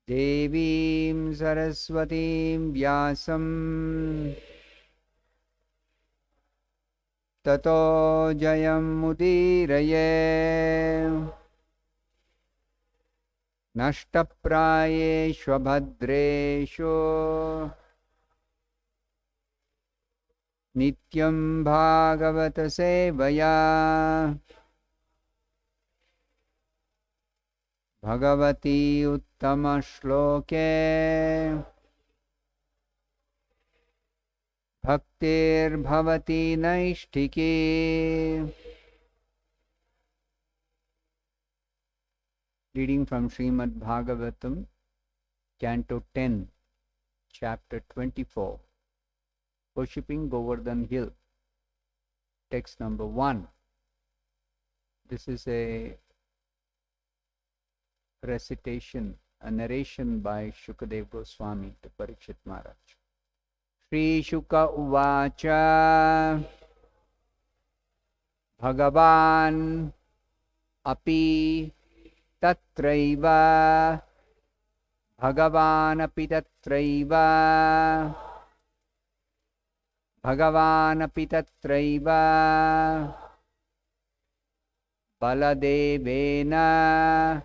Devim Saraswatim Vyasam Tato Jayam Mudiraye Nashtaprayeshu Bhadreshu Nityam Bhagavata Sevaya Bhagavati Uttama Shloke Bhaktir Bhavati Naishtiki. Reading from SRIMAD BHAGAVATAM, Canto 10, Chapter 24, Worshipping Govardhana Hill, Text number 1. This is a recitation, a narration by Shukadeva Goswami to Parikshit Maharaj. Shri Shuka Uvacha Bhagavan Api Tatraiva Bhagavan Api Tatraiva Bhagavan Api Tatraiva Baladevena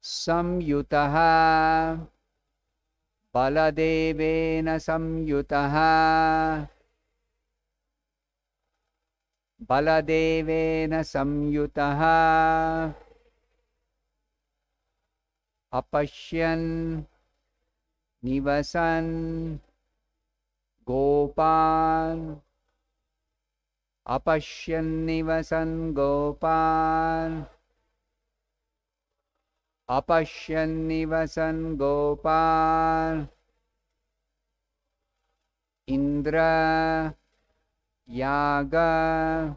Samyutaha Baladevena Samyutaha Baladevena Samyutaha Apashyan Nivasan Gopan Apashyan Nivasan Gopan Apashyan Nivasan Gopan Indra Yaga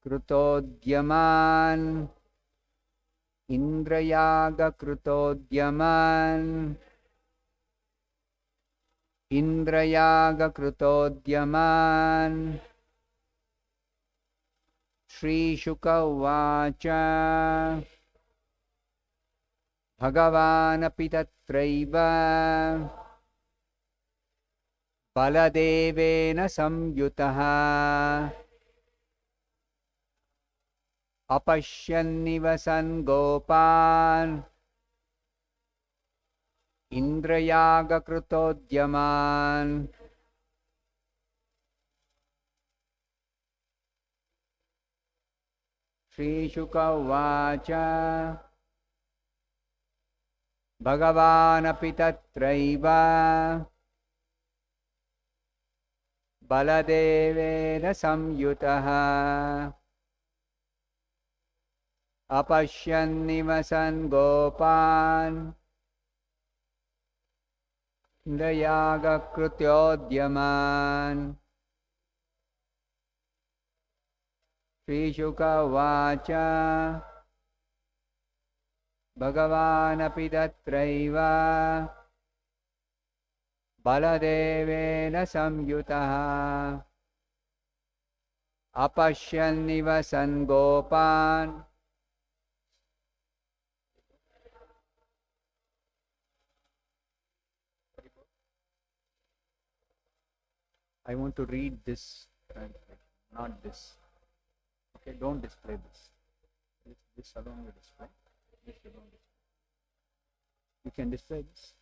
Krutodyaman Indra Yaga Krutodyaman Indra Yaga Krutodyaman Shri Shuka Vacha Bhagavan Api Tatraiva Baladevena Samyutaha Apashyan Nivasan Gopan Indrayaga Krutodyaman Shri Shuka Vacha Bhagavan Api Tatraiva Baladevena Samyutaha Apashyan Nivasan Gopan Indrayaga Krutodyaman Shri Shuka Vacha Bhagavan Api Tatraiva Baladevena Samyutaha Apashyan Nivasan Gopan. I want to read this translation, not this. Okay, don't display this. This alone will display. This alone display. You can display this.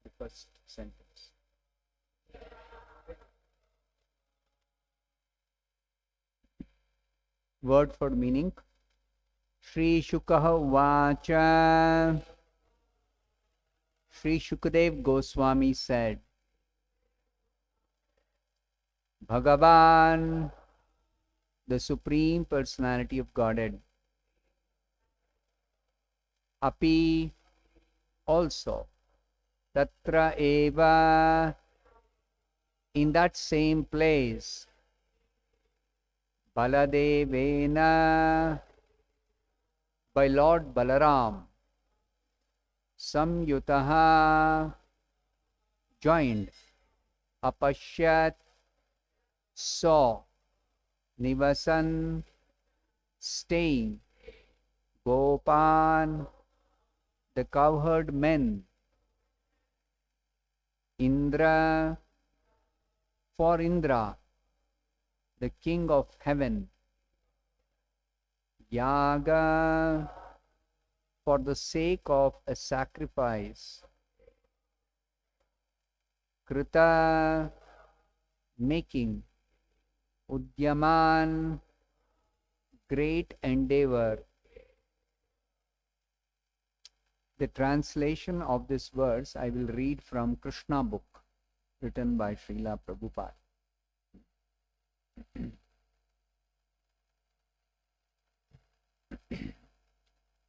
The first sentence. Word for meaning. Shri Shukaha Vacha. Shri Shukadev Goswami said, Bhagavan, the Supreme Personality of Godhead, Api, also, Tatra Eva, in that same place, Baladevena, by Lord Balaram, Samyutaha, joined, Apashyat, saw, Nivasan, staying. Gopan, the cowherd men. Indra, for Indra, the king of heaven. Yaga, for the sake of a sacrifice. Krita, making. Udyaman, great endeavor. The translation of this verse I will read from Krishna book written by Srila Prabhupada.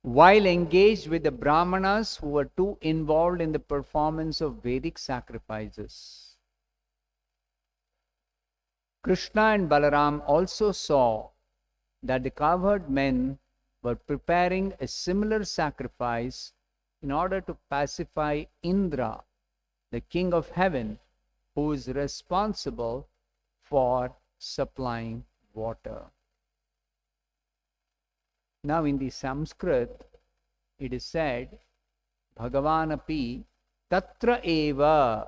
While engaged with the Brahmanas who were too involved in the performance of Vedic sacrifices, Krishna and Balaram also saw that the cowherd men were preparing a similar sacrifice in order to pacify Indra, the king of heaven, who is responsible for supplying water. Now in the Sanskrit, it is said, Bhagavanapi tatra eva.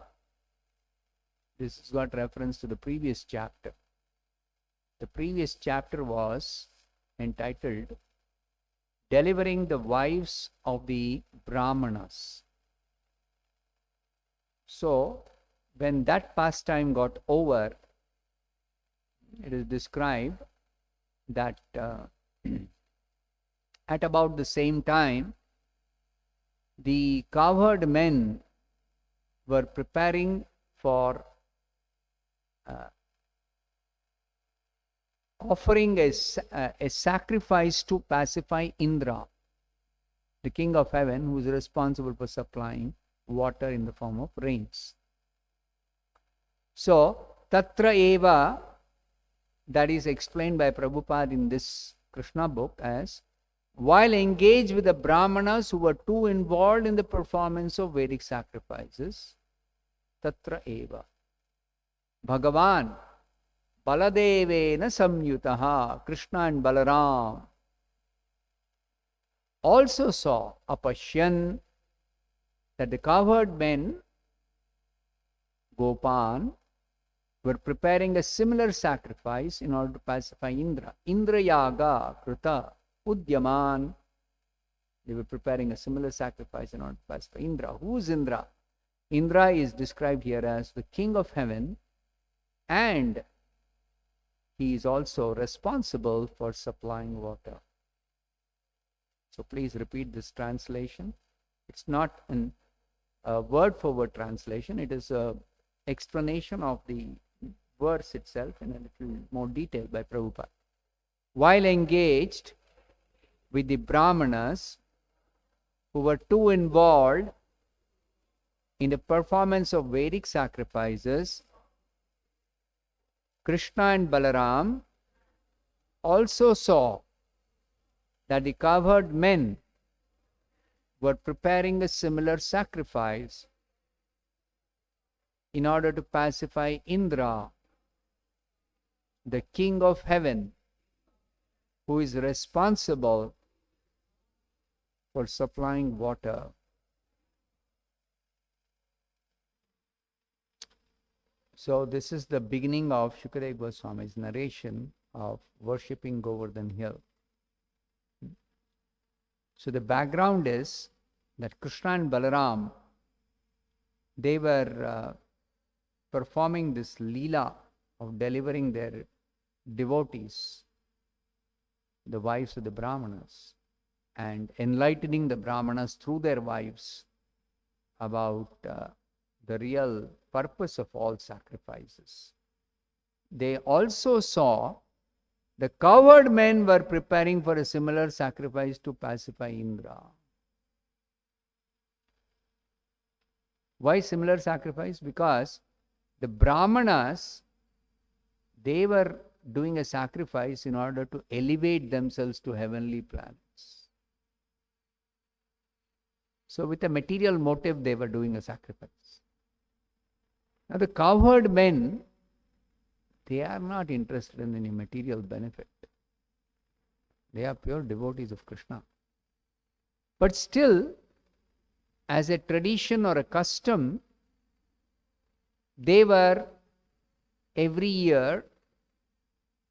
This has got reference to the previous chapter. The previous chapter was entitled Delivering the Wives of the Brahmanas. So, when that pastime got over, it is described that at about the same time, the cowherd men were preparing for offering a sacrifice to pacify Indra, the king of heaven, who is responsible for supplying water in the form of rains. So, tatra eva, that is explained by Prabhupada in this Krishna book as, while engaged with the Brahmanas who were too involved in the performance of Vedic sacrifices, tatra eva, Bhagavan, Baladevena samyutaha, Krishna and Balaram also saw Apashyan, that the cowherd men, Gopan, were preparing a similar sacrifice in order to pacify Indra. Indra yaga krita udyaman. They were preparing a similar sacrifice in order to pacify Indra. Who is Indra? Indra is described here as the king of heaven, and he is also responsible for supplying water. So please repeat this translation. It's not a word-for-word translation. It is an explanation of the verse itself in a little more detail by Prabhupada. While engaged with the Brahmanas who were too involved in the performance of Vedic sacrifices, Krishna and Balaram also saw that the cowherd men were preparing a similar sacrifice in order to pacify Indra, the king of heaven, who is responsible for supplying water. So this is the beginning of Shukadeva Goswami's narration of worshipping Govardhana hill. So the background is that Krishna and Balaram, they were performing this Leela of delivering their devotees, the wives of the Brahmanas, and enlightening the Brahmanas through their wives about the real purpose of all sacrifices. They also saw the cowherd men were preparing for a similar sacrifice to pacify Indra. Why similar sacrifice? Because the Brahmanas, they were doing a sacrifice in order to elevate themselves to heavenly planets. So with a material motive, they were doing a sacrifice. Now the cowherd men, they are not interested in any material benefit. They are pure devotees of Krishna. But still, as a tradition or a custom, they were every year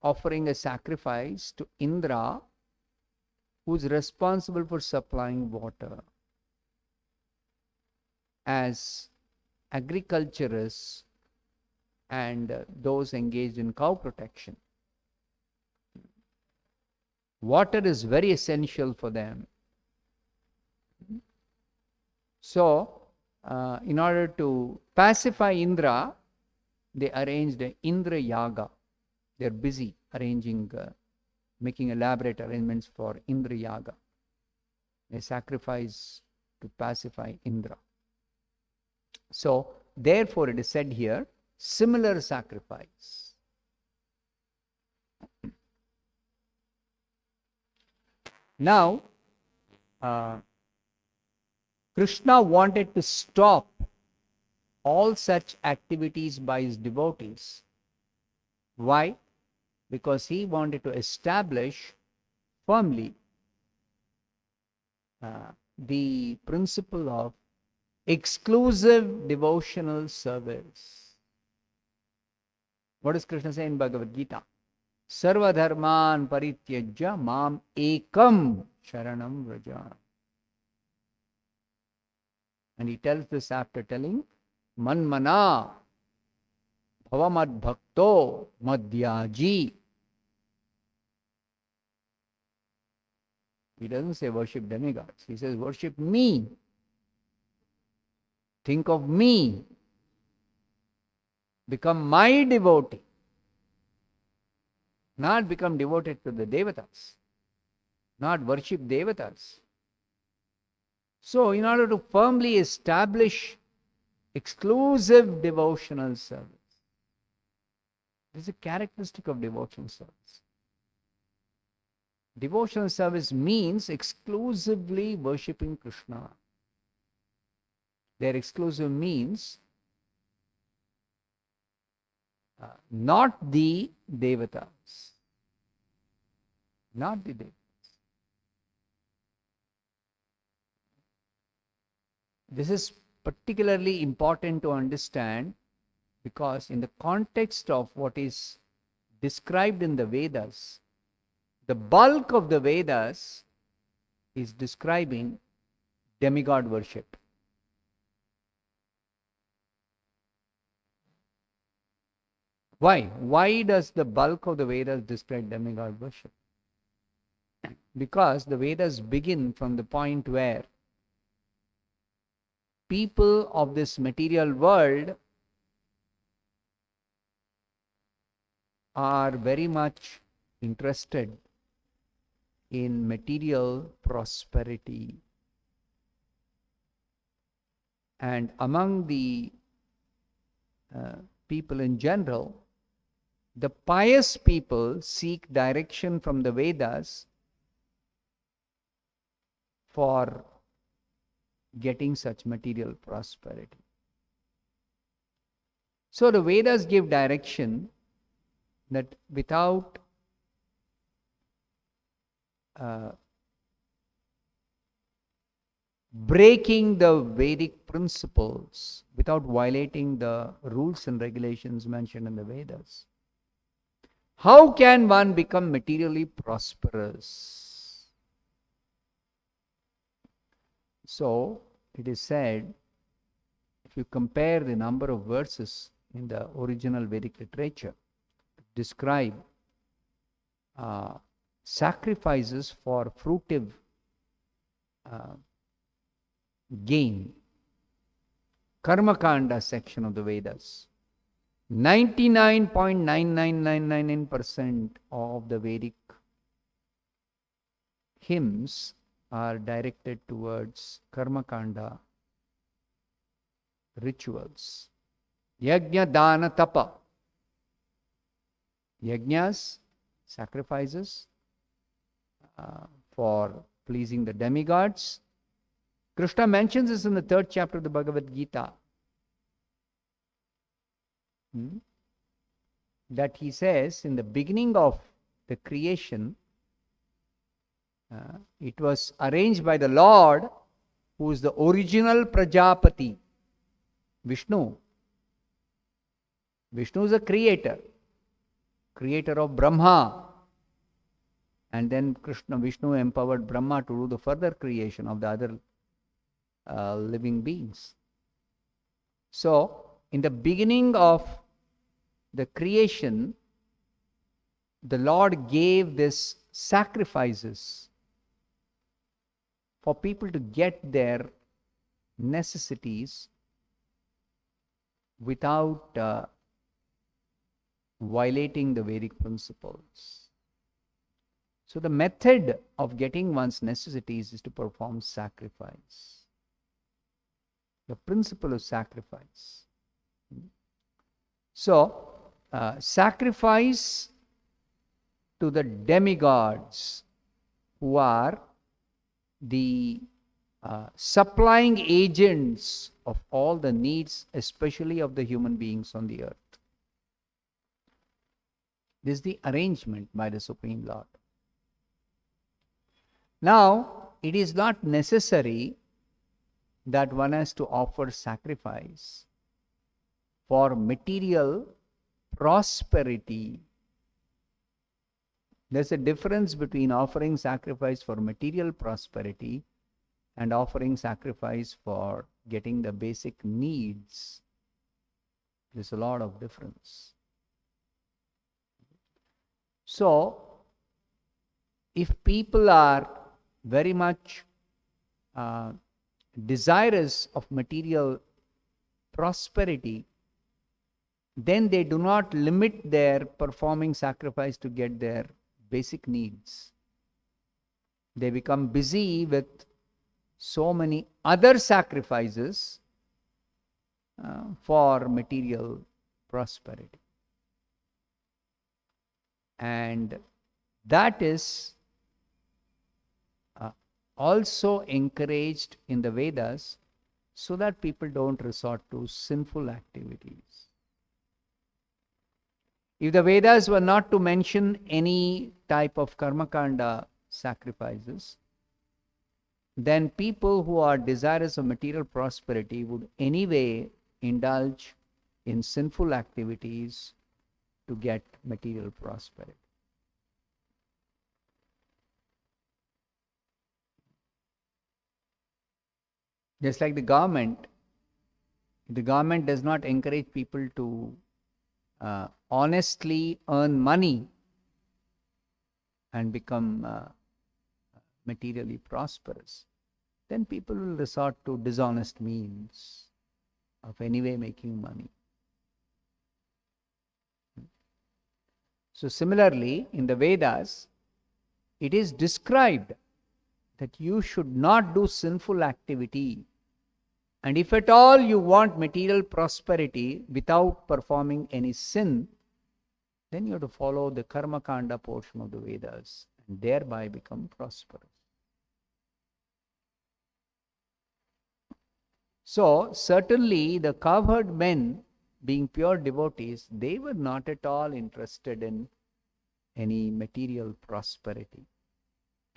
offering a sacrifice to Indra, who is responsible for supplying water. As agriculturists and those engaged in cow protection, water is very essential for them. So, in order to pacify Indra, they arranged an Indra Yaga. They are busy arranging, making elaborate arrangements for Indra Yaga, a sacrifice to pacify Indra. So, therefore, it is said here, similar sacrifice. Now, Krishna wanted to stop all such activities by his devotees. Why? Because he wanted to establish firmly the principle of exclusive devotional service. What does Krishna say in Bhagavad Gita? Sarva dharman parityajya mam ekam sharanam vraja. And he tells this after telling, Manmana bhavamad bhakto madhyaji. He doesn't say worship demigods. He says worship me. Think of me. Become my devotee. Not become devoted to the devatas. Not worship devatas. So, in order to firmly establish exclusive devotional service, this is a characteristic of devotional service. Devotional service means exclusively worshipping Krishna. Their exclusive means not the devatas. Not the devatas. This is particularly important to understand because in the context of what is described in the Vedas, the bulk of the Vedas is describing demigod worship. Why? Why does the bulk of the Vedas describe demigod worship? Because the Vedas begin from the point where people of this material world are very much interested in material prosperity. And among the people in general, the pious people seek direction from the Vedas for getting such material prosperity. So the Vedas give direction that without breaking the Vedic principles, without violating the rules and regulations mentioned in the Vedas, how can one become materially prosperous? So, it is said, if you compare the number of verses in the original Vedic literature to describe sacrifices for fruitive gain, Karmakanda section of the Vedas, 99.99999% of the Vedic hymns are directed towards Karmakanda rituals. Yajna, Dana, Tapa. Yajnas, sacrifices for pleasing the demigods. Krishna mentions this in the 3rd chapter of the Bhagavad Gita. that he says in the beginning of the creation, it was arranged by the Lord, who is the original Prajapati, Vishnu. Vishnu is a creator of Brahma. And then Vishnu empowered Brahma to do the further creation of the other living beings. So, in the beginning of the creation, the Lord gave these sacrifices for people to get their necessities without violating the Vedic principles. So the method of getting one's necessities is to perform sacrifice. The principle of sacrifice. So, sacrifice to the demigods, who are the supplying agents of all the needs, especially of the human beings on the earth. This is the arrangement by the Supreme Lord. Now, it is not necessary that one has to offer sacrifice for material prosperity. There's a difference between offering sacrifice for material prosperity and offering sacrifice for getting the basic needs. There's a lot of difference. So, if people are very much desirous of material prosperity, then they do not limit their performing sacrifice to get their basic needs. They become busy with so many other sacrifices for material prosperity. And that is also encouraged in the Vedas, so that people don't resort to sinful activities. If the Vedas were not to mention any type of karmakanda sacrifices, then people who are desirous of material prosperity would anyway indulge in sinful activities to get material prosperity. Just like the government does not encourage people to honestly earn money and become materially prosperous, then people will resort to dishonest means of anyway making money. So similarly, in the Vedas, it is described that you should not do sinful activity. And if at all you want material prosperity without performing any sin, then you have to follow the karma kanda portion of the Vedas and thereby become prosperous. So, certainly the cowherd men, being pure devotees, they were not at all interested in any material prosperity.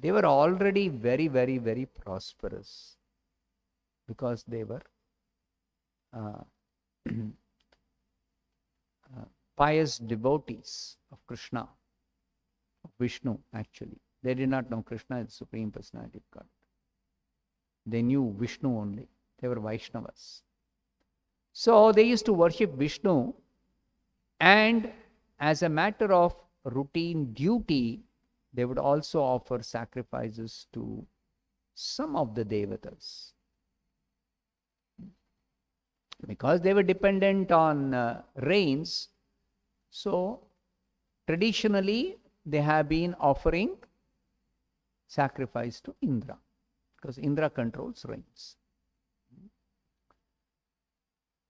They were already very, very, very prosperous, because they were pious devotees of Krishna, of Vishnu actually. They did not know Krishna is the Supreme Personality of God. They knew Vishnu only. They were Vaishnavas. So they used to worship Vishnu, and as a matter of routine duty, they would also offer sacrifices to some of the devatas. Because they were dependent on rains, so traditionally they have been offering sacrifice to Indra, because Indra controls rains.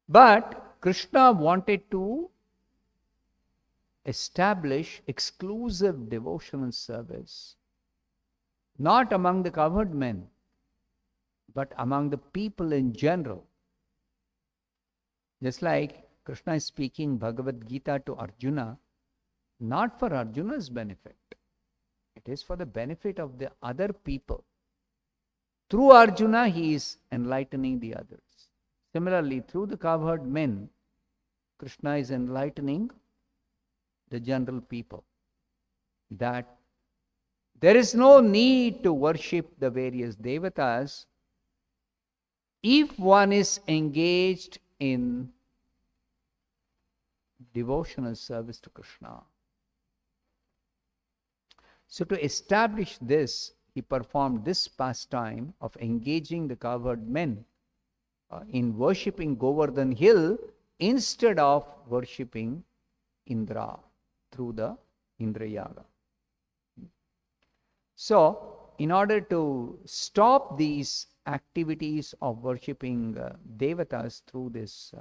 But Krishna wanted to establish exclusive devotional service, not among the cowherd men, but among the people in general. Just like Krishna is speaking Bhagavad Gita to Arjuna, not for Arjuna's benefit. It is for the benefit of the other people. Through Arjuna, he is enlightening the others. Similarly, through the cowherd men, Krishna is enlightening the general people that there is no need to worship the various devatas if one is engaged in devotional service to Krishna. So to establish this, he performed this pastime of engaging the cowherd men in worshipping Govardhana hill instead of worshipping Indra through the Indra Yaga. So, in order to stop these activities of worshipping devatas through this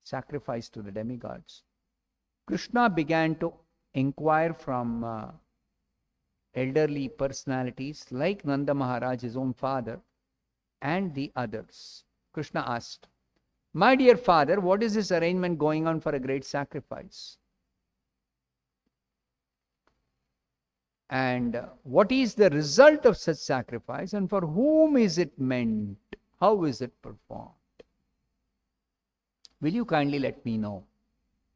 sacrifice to the demigods, Krishna began to inquire from elderly personalities like Nanda Maharaj, his own father, and the others. Krishna asked, "My dear father, what is this arrangement going on for a great sacrifice? And what is the result of such sacrifice, and for whom is it meant? How is it performed? Will you kindly let me know?"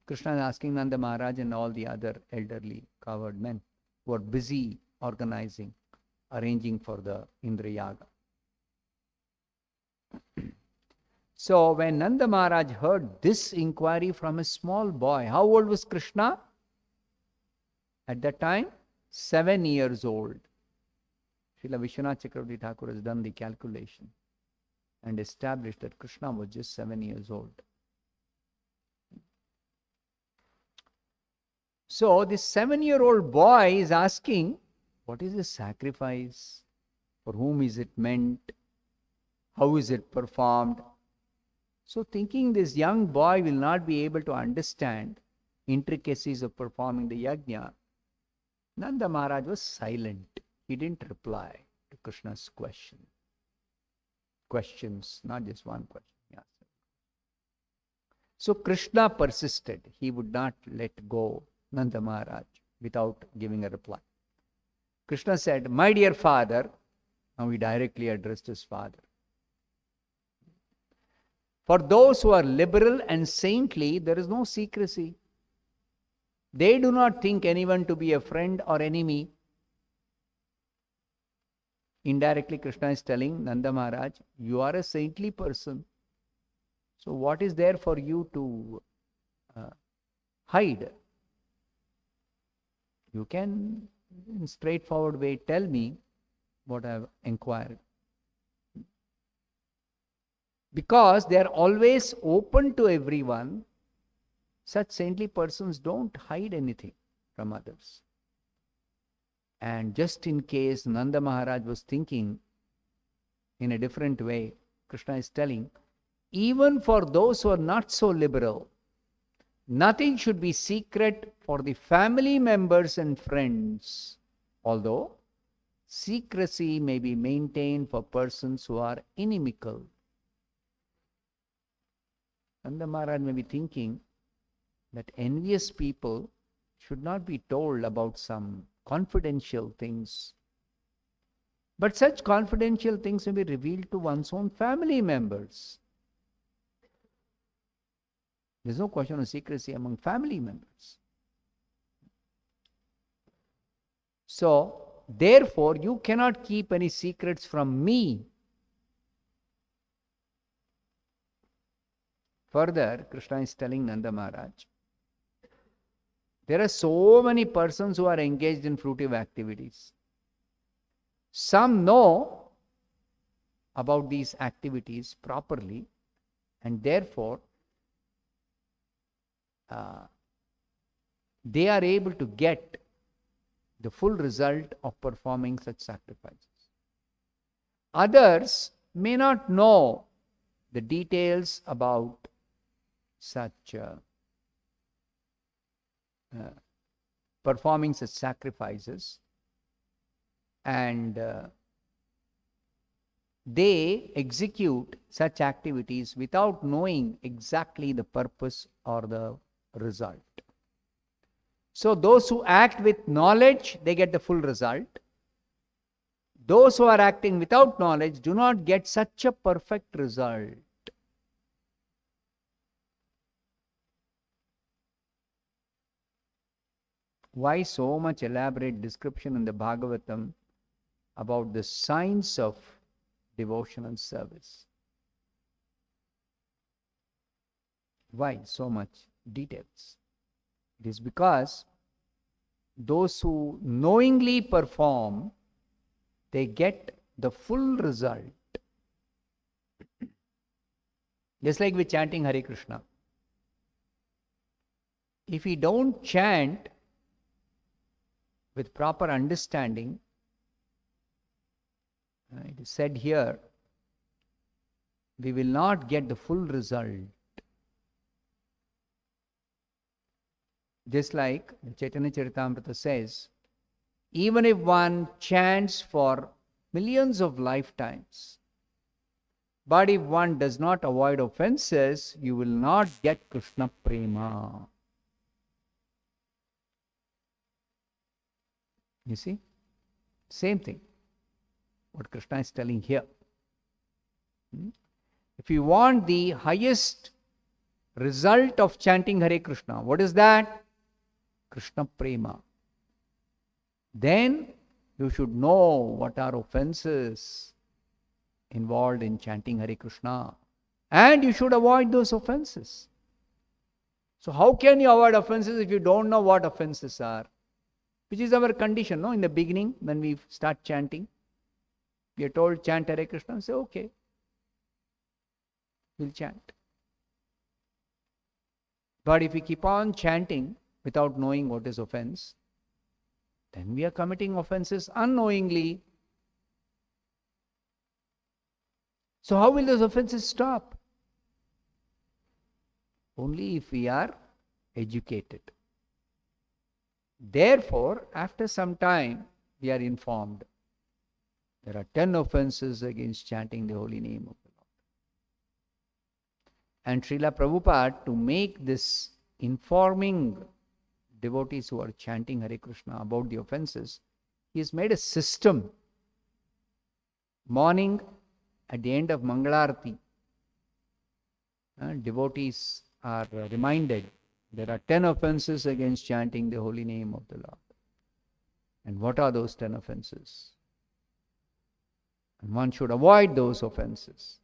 Krishna is asking Nanda Maharaj and all the other elderly cowherd men who are busy organizing, arranging for the Indra Yaga. So when Nanda Maharaj heard this inquiry from a small boy, how old was Krishna? At that time, 7 years old. Srila Vishwanath Chakravarti Thakur has done the calculation and established that Krishna was just 7 years old. So this 7-year-old boy is asking, what is the sacrifice? For whom is it meant? How is it performed? So thinking this young boy will not be able to understand intricacies of performing the yajna, Nanda Maharaj was silent. He didn't reply to Krishna's questions, not just one question. Yeah. So Krishna persisted. He would not let go Nanda Maharaj without giving a reply. Krishna said, "My dear father," now he directly addressed his father, "for those who are liberal and saintly, there is no secrecy. They do not think anyone to be a friend or enemy." Indirectly, Krishna is telling Nanda Maharaj, you are a saintly person. So what is there for you to hide? You can, in straightforward way, tell me what I have inquired. Because they are always open to everyone, such saintly persons don't hide anything from others. And just in case Nanda Maharaj was thinking in a different way, Krishna is telling, even for those who are not so liberal, nothing should be secret for the family members and friends, although secrecy may be maintained for persons who are inimical. Nanda Maharaj may be thinking that envious people should not be told about some confidential things. But such confidential things may be revealed to one's own family members. There's no question of secrecy among family members. So, therefore, you cannot keep any secrets from me. Further, Krishna is telling Nanda Maharaj, there are so many persons who are engaged in fruitive activities. Some know about these activities properly, and therefore they are able to get the full result of performing such sacrifices. Others may not know the details about such performing such sacrifices, and they execute such activities without knowing exactly the purpose or the result. So those who act with knowledge, they get the full result. Those who are acting without knowledge do not get such a perfect result. Why so much elaborate description in the Bhagavatam about the science of devotional service? Why so much details? It is because those who knowingly perform, they get the full result. Just like with chanting Hare Krishna. If we don't chant with proper understanding, it is said here, we will not get the full result. Just like Chaitanya Charitamrita says, even if one chants for millions of lifetimes, but if one does not avoid offenses, you will not get Krishna Prema. You see? Same thing. What Krishna is telling here. If you want the highest result of chanting Hare Krishna, what is that? Krishna Prema. Then you should know what are offenses involved in chanting Hare Krishna. And you should avoid those offenses. So how can you avoid offenses if you don't know what offenses are? Which is our condition, no? In the beginning, when we start chanting, we are told, chant Hare Krishna. We say, okay, we'll chant. But if we keep on chanting without knowing what is offense, then we are committing offenses unknowingly. So how will those offenses stop? Only if we are educated. Therefore, after some time, we are informed there are 10 offenses against chanting the holy name of the Lord. And Srila Prabhupada, to make this informing devotees who are chanting Hare Krishna about the offenses, he has made a system. Morning, at the end of Mangalarati, devotees are reminded there are 10 offenses against chanting the holy name of the Lord. And what are those 10 offenses? And one should avoid those offenses.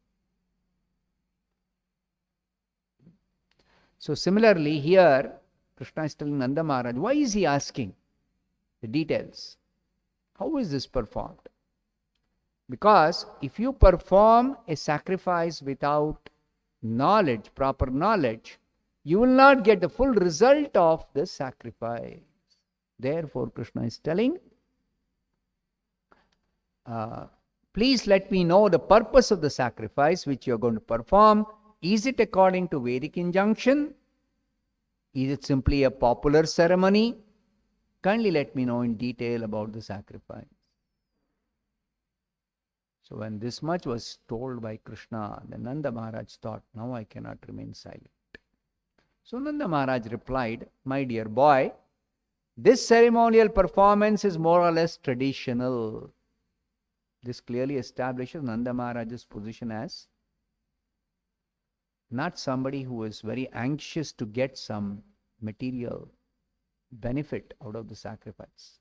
So similarly here, Krishna is telling Nanda Maharaj, why is he asking the details? How is this performed? Because if you perform a sacrifice without knowledge, proper knowledge, you will not get the full result of the sacrifice. Therefore, Krishna is telling, please let me know the purpose of the sacrifice which you are going to perform. Is it according to Vedic injunction? Is it simply a popular ceremony? Kindly let me know in detail about the sacrifice. So when this much was told by Krishna, then Nanda Maharaj thought, now I cannot remain silent. So Nanda Maharaj replied, my dear boy, this ceremonial performance is more or less traditional. This clearly establishes Nanda Maharaj's position as not somebody who is very anxious to get some material benefit out of the sacrifice.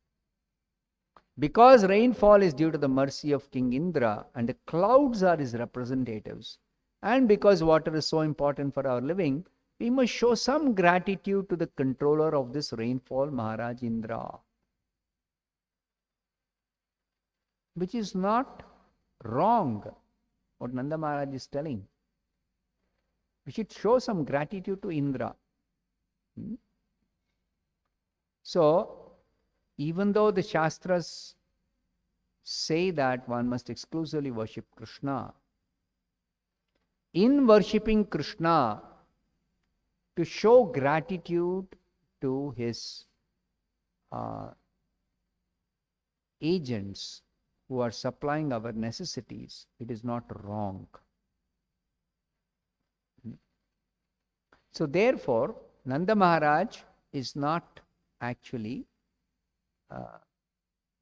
Because rainfall is due to the mercy of King Indra and the clouds are his representatives, and because water is so important for our living, we must show some gratitude to the controller of this rainfall, Maharaj Indra. Which is not wrong, what Nanda Maharaj is telling. We should show some gratitude to Indra. So, even though the Shastras say that one must exclusively worship Krishna, in worshipping Krishna, to show gratitude to his agents who are supplying our necessities, it is not wrong. So therefore, Nanda Maharaj is not actually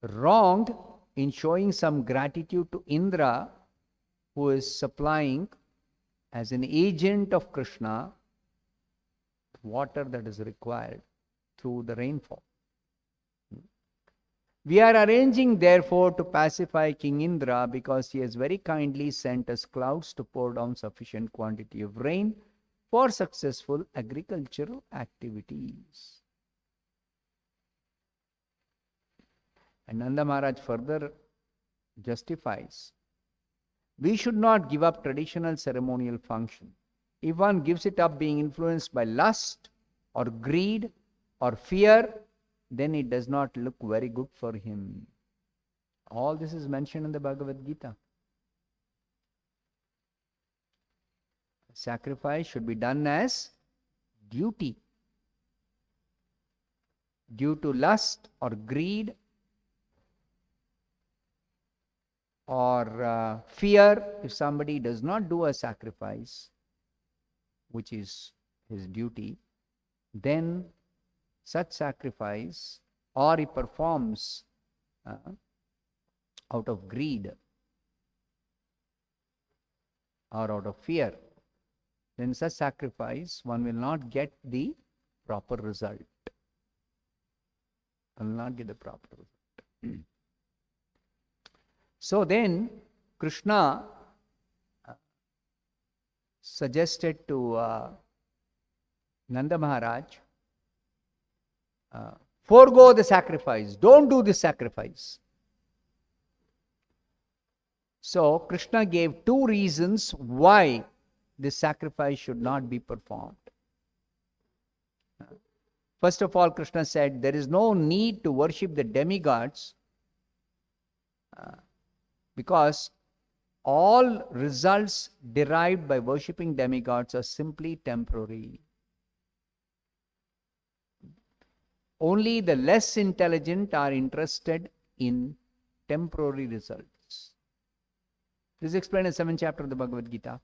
wronged in showing some gratitude to Indra, who is supplying as an agent of Krishna water that is required through the rainfall. We are arranging, therefore, to pacify King Indra because he has very kindly sent us clouds to pour down sufficient quantity of rain for successful agricultural activities. And Nanda Maharaj further justifies, we should not give up traditional ceremonial function. If one gives it up being influenced by lust or greed or fear, then it does not look very good for him. All this is mentioned in the Bhagavad Gita. Sacrifice should be done as duty. Due to lust or greed or fear, if somebody does not do a sacrifice, which is his duty, then such sacrifice, or he performs out of greed or out of fear, then such sacrifice, one will not get the proper result. One will not get the proper result. So then, Krishna suggested to Nanda Maharaj, forego the sacrifice. Don't do this sacrifice. So, Krishna gave two reasons why this sacrifice should not be performed. First of all, Krishna said, there is no need to worship the demigods because all results derived by worshipping demigods are simply temporary. Only the less intelligent are interested in temporary results. This is explained in the 7th chapter of the Bhagavad Gita.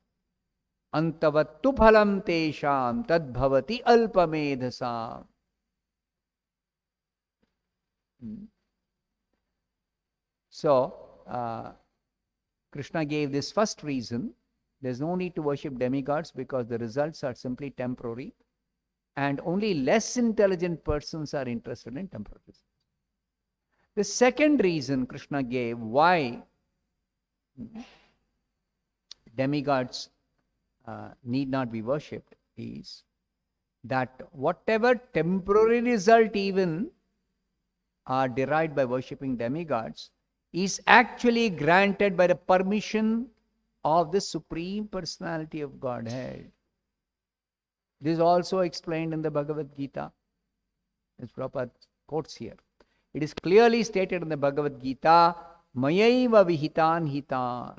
Antavattu phalam tesham tad bhavati alpamedhasam. So, Krishna gave this first reason. There is no need to worship demigods because the results are simply temporary. And only less intelligent persons are interested in temporal results. The second reason Krishna gave why demigods need not be worshipped is that whatever temporary result even are derived by worshipping demigods is actually granted by the permission of the Supreme Personality of Godhead. This is also explained in the Bhagavad Gita. As Prabhupada quotes here. It is clearly stated in the Bhagavad Gita, Mayaiva vihitan hitan.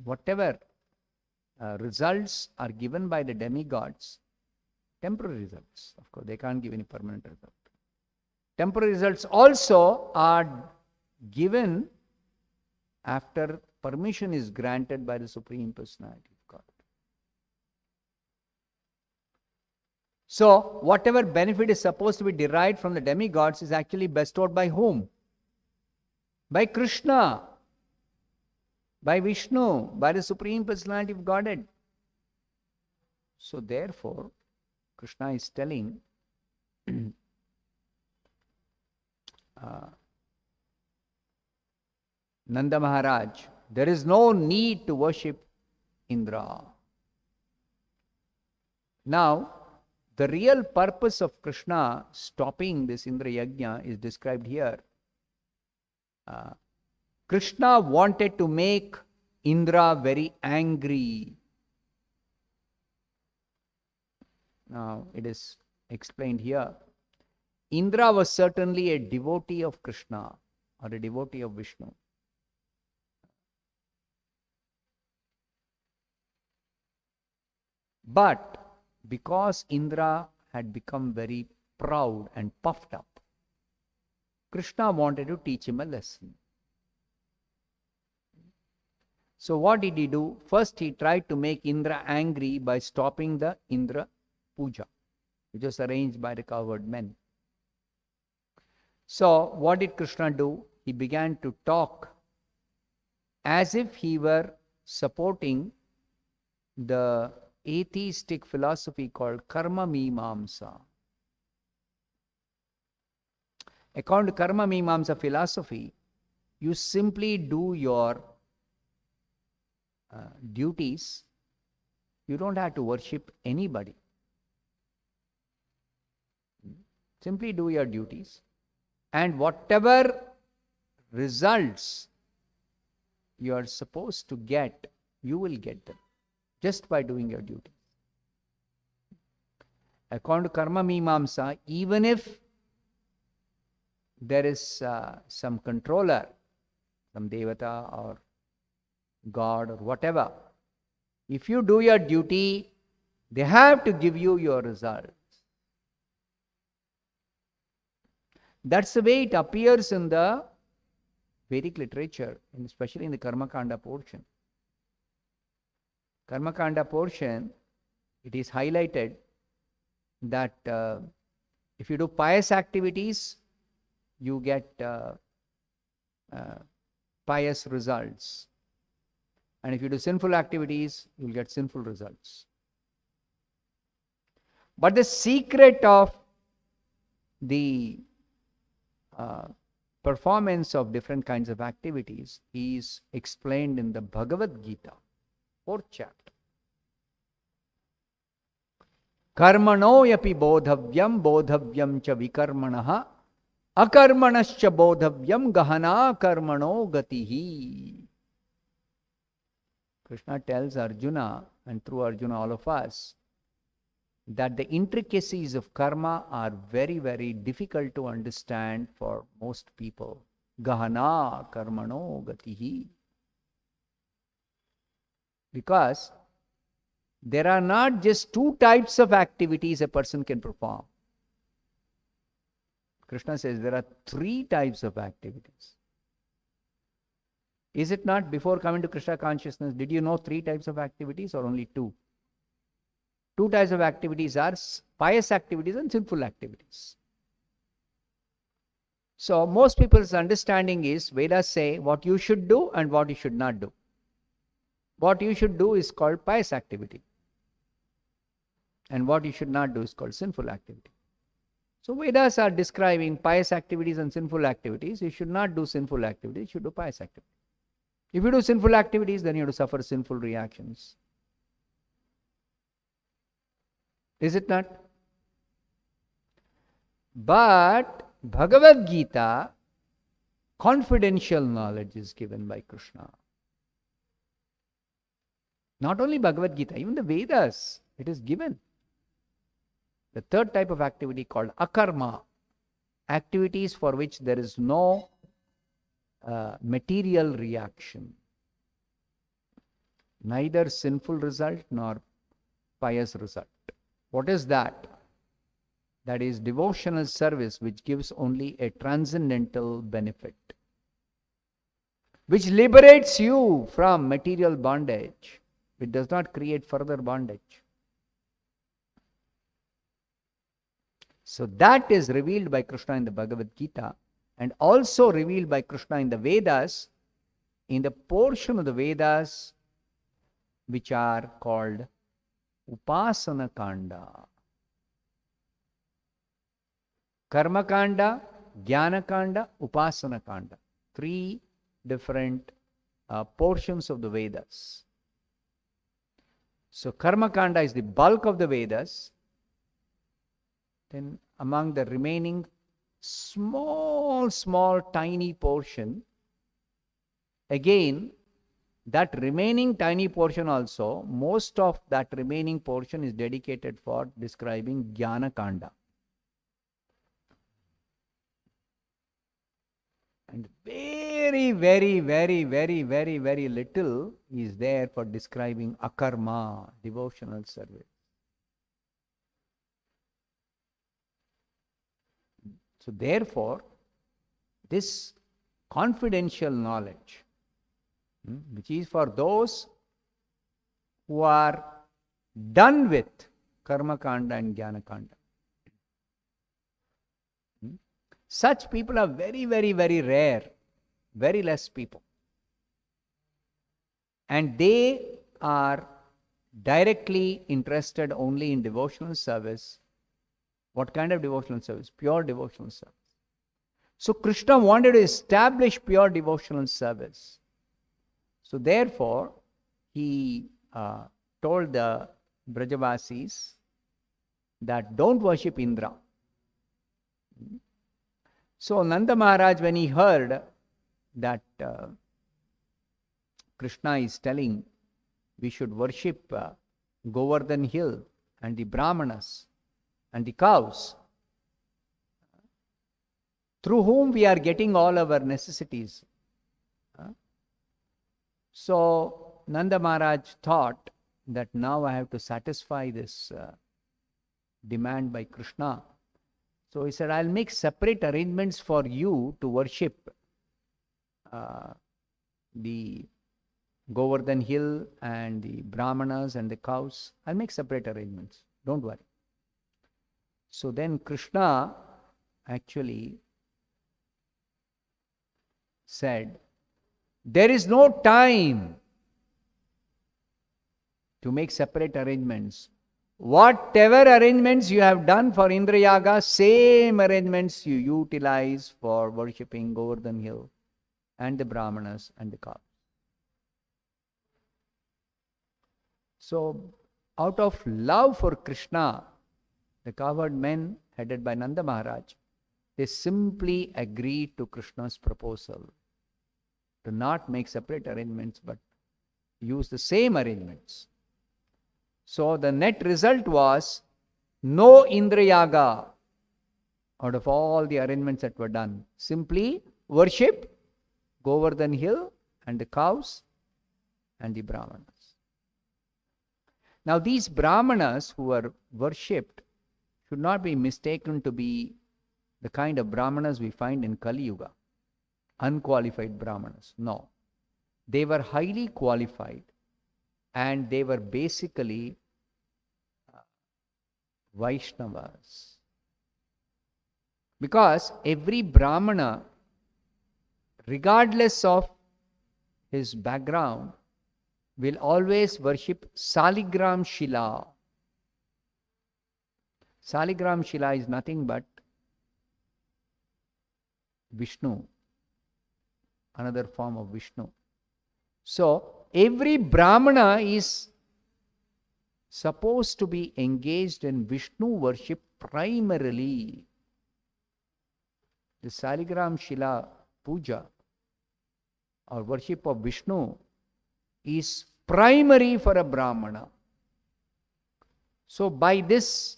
Whatever results are given by the demigods, temporary results, of course, they can't give any permanent result. Temporary results also are given after permission is granted by the Supreme Personality of God. So, whatever benefit is supposed to be derived from the demigods is actually bestowed by whom? By Krishna, by Vishnu, by the Supreme Personality of Godhead. So, therefore, Krishna is telling Nanda Maharaj, there is no need to worship Indra. Now, the real purpose of Krishna stopping this Indra Yajna is described here. Krishna wanted to make Indra very angry. Now, it is explained here. Indra was certainly a devotee of Krishna or a devotee of Vishnu. But because Indra had become very proud and puffed up, Krishna wanted to teach him a lesson. So what did he do? First he tried to make Indra angry by stopping the Indra Puja, which was arranged by the cowherd men. So what did Krishna do? He began to talk as if he were supporting the atheistic philosophy called Karma Mimamsa. According to Karma Mimamsa philosophy, you simply do your duties. You don't have to worship anybody. Simply do your duties, and whatever results you are supposed to get, you will get them just by doing your duties. According to Karma Mimamsa, even if there is some controller, some devata or God or whatever, if you do your duty, they have to give you your results. That's the way it appears in the Vedic literature, and especially in the Karma Kanda portion. Karma Kanda portion, it is highlighted that if you do pious activities, you get pious results. And if you do sinful activities, you will get sinful results. But the secret of the performance of different kinds of activities is explained in the Bhagavad Gita, 4th chapter. Karmano yapi bodhavyam cha vikarmanaha akarmanascha bodhavyam gahana karmano gatihi. Krishna tells Arjuna, and through Arjuna all of us, that the intricacies of karma are very, very difficult to understand for most people. Gahana karmano gatihi. Because there are not just two types of activities a person can perform. Krishna says there are 3 types of activities. Is it not? Before coming to Krishna consciousness, did you know 3 types of activities or only 2? 2 types of activities are pious activities and sinful activities. So most people's understanding is, Vedas say what you should do and what you should not do. What you should do is called pious activity, and what you should not do is called sinful activity. So Vedas are describing pious activities and sinful activities. You should not do sinful activities, you should do pious activities. If you do sinful activities, then you have to suffer sinful reactions. Is it not? But Bhagavad Gita, confidential knowledge is given by Krishna. Not only Bhagavad Gita, even the Vedas, it is given. The 3rd type of activity called akarma, activities for which there is no material reaction, neither sinful result nor pious result. What is that? That is devotional service which gives only a transcendental benefit, which liberates you from material bondage. It does not create further bondage. So that is revealed by Krishna in the Bhagavad Gita, and also revealed by Krishna in the Vedas, in the portion of the Vedas which are called Upasana Kanda. Karma Kanda, Jnana Kanda, Upasana Kanda. 3 different portions of the Vedas. So Karma Kanda is the bulk of the Vedas. Then among the remaining small, tiny portion, again, that remaining tiny portion also, most of that remaining portion is dedicated for describing Jnana Kanda. And very, very, very, very, very, very little is there for describing akarma, devotional service. So therefore, this confidential knowledge which is for those who are done with karma kanda and jnana kanda. Such people are very, very, very rare, very less people. And they are directly interested only in devotional service. What kind of devotional service? Pure devotional service. So Krishna wanted to establish pure devotional service. So therefore, he told the Brajavasis that don't worship Indra. So Nanda Maharaj, when he heard that Krishna is telling we should worship Govardhana hill and the Brahmanas and the cows, through whom we are getting all our necessities. So Nanda Maharaj thought that now I have to satisfy this demand by Krishna. So he said, I'll make separate arrangements for you to worship the Govardhana hill and the Brahmanas and the cows. I'll make separate arrangements. Don't worry. So then Krishna actually said, there is no time to make separate arrangements. Whatever arrangements you have done for Indra Yaga, same arrangements you utilize for worshipping Govardhana hill and the Brahmanas and the cows. So, out of love for Krishna, the cowherd men headed by Nanda Maharaj, they simply agreed to Krishna's proposal to not make separate arrangements but use the same arrangements. So the net result was no Indra Yaga out of all the arrangements that were done. Simply worship Govardhana hill and the cows and the Brahmanas. Now these Brahmanas who were worshipped should not be mistaken to be the kind of Brahmanas we find in Kali Yuga. Unqualified Brahmanas. No. They were highly qualified and they were basically Vaishnavas. Because every Brahmana, regardless of his background, will always worship Saligram Shila. Saligram Shila is nothing but Vishnu, another form of Vishnu. So, every Brahmana is supposed to be engaged in Vishnu worship primarily. The Saligram Shila Puja or worship of Vishnu is primary for a Brahmana. So, by this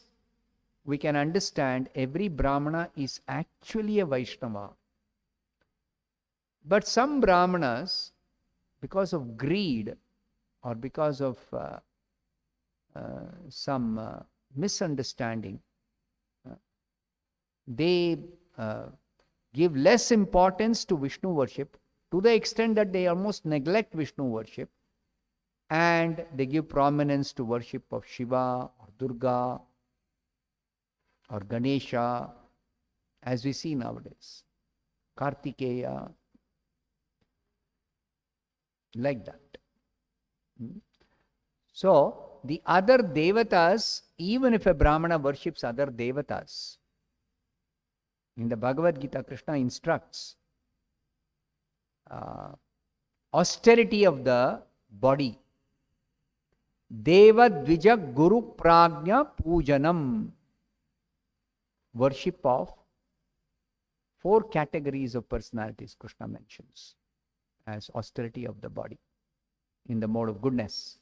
we can understand every Brahmana is actually a Vaishnava. But some Brahmanas, because of greed or because of some misunderstanding, they give less importance to Vishnu worship to the extent that they almost neglect Vishnu worship and they give prominence to worship of Shiva or Durga or Ganesha, as we see nowadays, Kartikeya, like that. So, the other devatas, even if a Brahmana worships other devatas, in the Bhagavad Gita, Krishna instructs austerity of the body. Deva Dvija Guru Prajna Pujanam. Worship of 4 categories of personalities Krishna mentions as austerity of the body in the mode of goodness.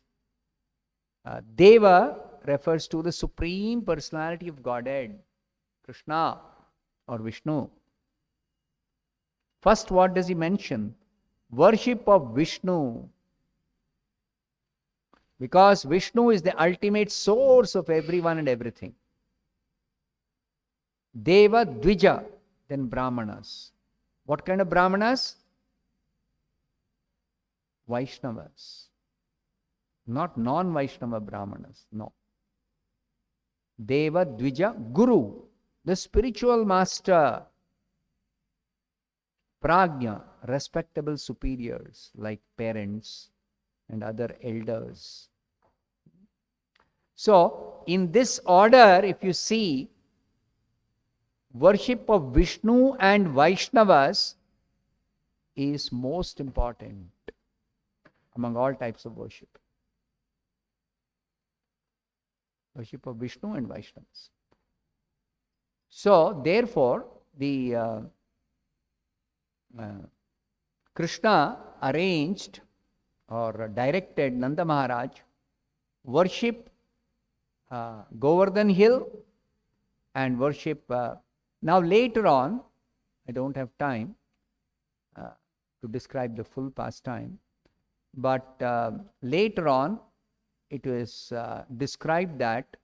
Deva refers to the Supreme Personality of Godhead, Krishna or Vishnu. First, what does he mention? Worship of Vishnu. Because Vishnu is the ultimate source of everyone and everything. Deva Dvija, then Brahmanas. What kind of Brahmanas? Vaishnavas, not non-Vaishnava Brahmanas, no. Deva, Dvija, Guru, the spiritual master, Prajna, respectable superiors like parents and other elders. So, in this order, if you see, worship of Vishnu and Vaishnavas is most important among all types of worship. Worship of Vishnu and Vaishnavas. So, therefore, the Krishna arranged or directed Nanda Maharaj worship Govardhan hill and worship. Now later on, I don't have time to describe the full pastime, but later on it was described that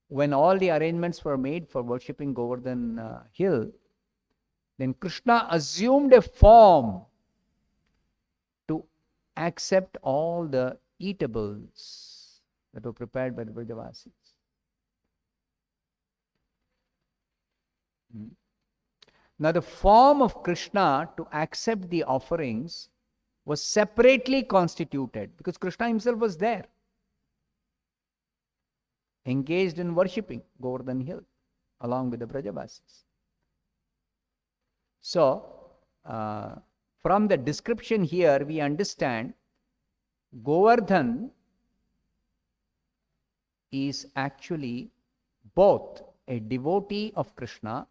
when all the arrangements were made for worshipping Govardhan hill, then Krishna assumed a form to accept all the eatables that were prepared by the Brajavasis. Now the form of Krishna to accept the offerings was separately constituted because Krishna himself was there, engaged in worshipping Govardhan hill along with the Brajavasis. So, from the description here, we understand Govardhan is actually both a devotee of Krishna,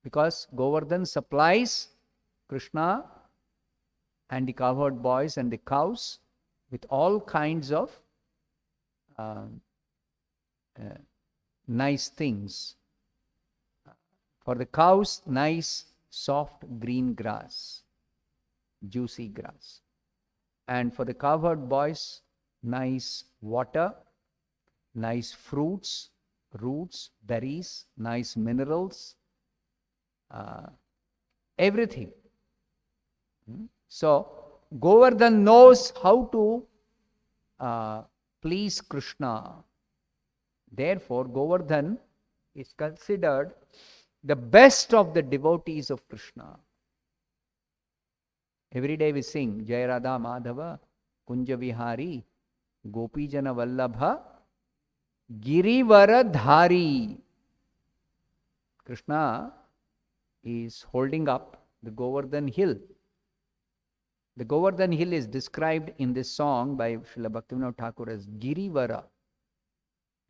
because Govardhan supplies Krishna and the cowherd boys and the cows with all kinds of nice things. For the cows, nice soft green grass, juicy grass. And for the cowherd boys, nice water, nice fruits, roots, berries, nice minerals, everything. So, Govardhan knows how to please Krishna. Therefore, Govardhan is considered the best of the devotees of Krishna. Every day we sing Jai Radha Madhava Kunja Vihari Gopijana Vallabha Girivara Dhari. Krishna is holding up the Govardhan hill. The Govardhan hill is described in this song by Srila Bhaktivinoda Thakur as Girivara.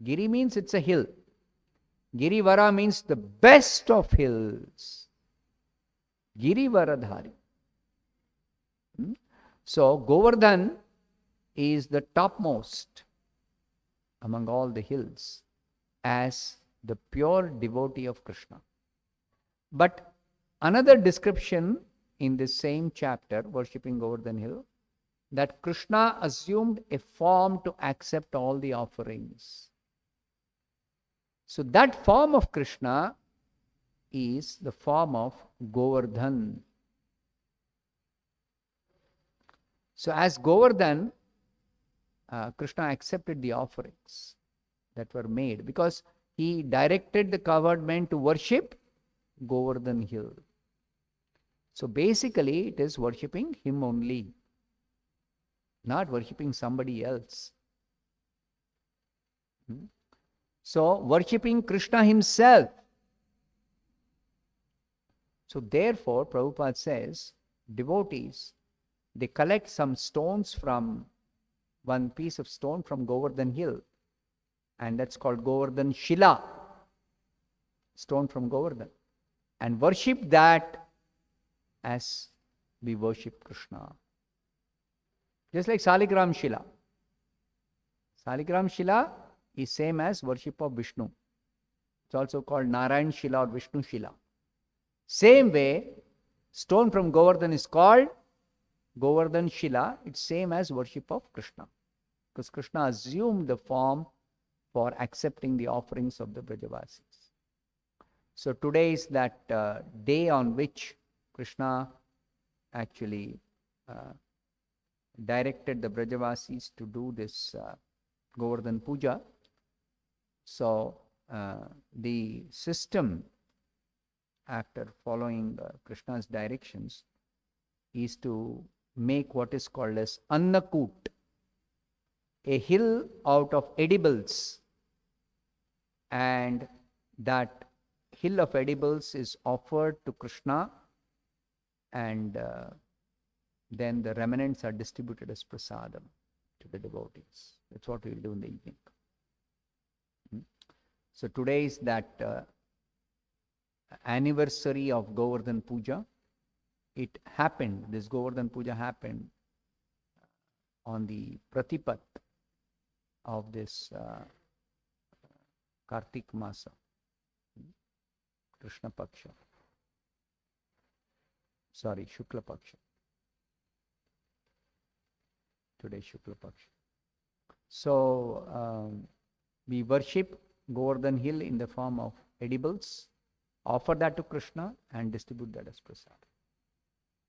Giri means it's a hill. Girivara means the best of hills. Girivaradhari. So, Govardhan is the topmost among all the hills as the pure devotee of Krishna. But another description in this same chapter, worshipping Govardhan hill, that Krishna assumed a form to accept all the offerings. So that form of Krishna is the form of Govardhan. So as Govardhan, Krishna accepted the offerings that were made because he directed the cowherd men to worship Govardhan hill. So basically it is worshipping him only, not worshipping somebody else. So, worshipping Krishna himself. So, therefore, Prabhupada says, devotees, they collect some stones from, one piece of stone from Govardhan hill, and that's called Govardhan Shila, stone from Govardhan, and worship that as we worship Krishna. Just like Saligram Shila. Saligram Shila is same as worship of Vishnu. It's also called Narayan Shila or Vishnu Shila. Same way, stone from Govardhan is called Govardhan Shila. It's same as worship of Krishna. Because Krishna assumed the form for accepting the offerings of the Brajavasis. So today is that day on which Krishna actually directed the Brajavasis to do this Govardhan Puja. So the system, after following Krishna's directions, is to make what is called as Annakut, a hill out of edibles, and that hill of edibles is offered to Krishna, and then the remnants are distributed as prasadam to the devotees. That's what we will do in the evening. So today is that anniversary of Govardhan Puja. It happened, this Govardhan Puja happened on the Pratipat of this Kartik Masa, Krishna Paksha. Sorry, Shukla Paksha. Today Shukla Paksha. So we worship Govardhan Hill in the form of edibles, offer that to Krishna and distribute that as prasad.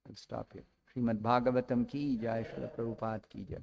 I'll stop here. SRIMAD BHAGAVATAM ki jai, Srila Prabhupada ki jai.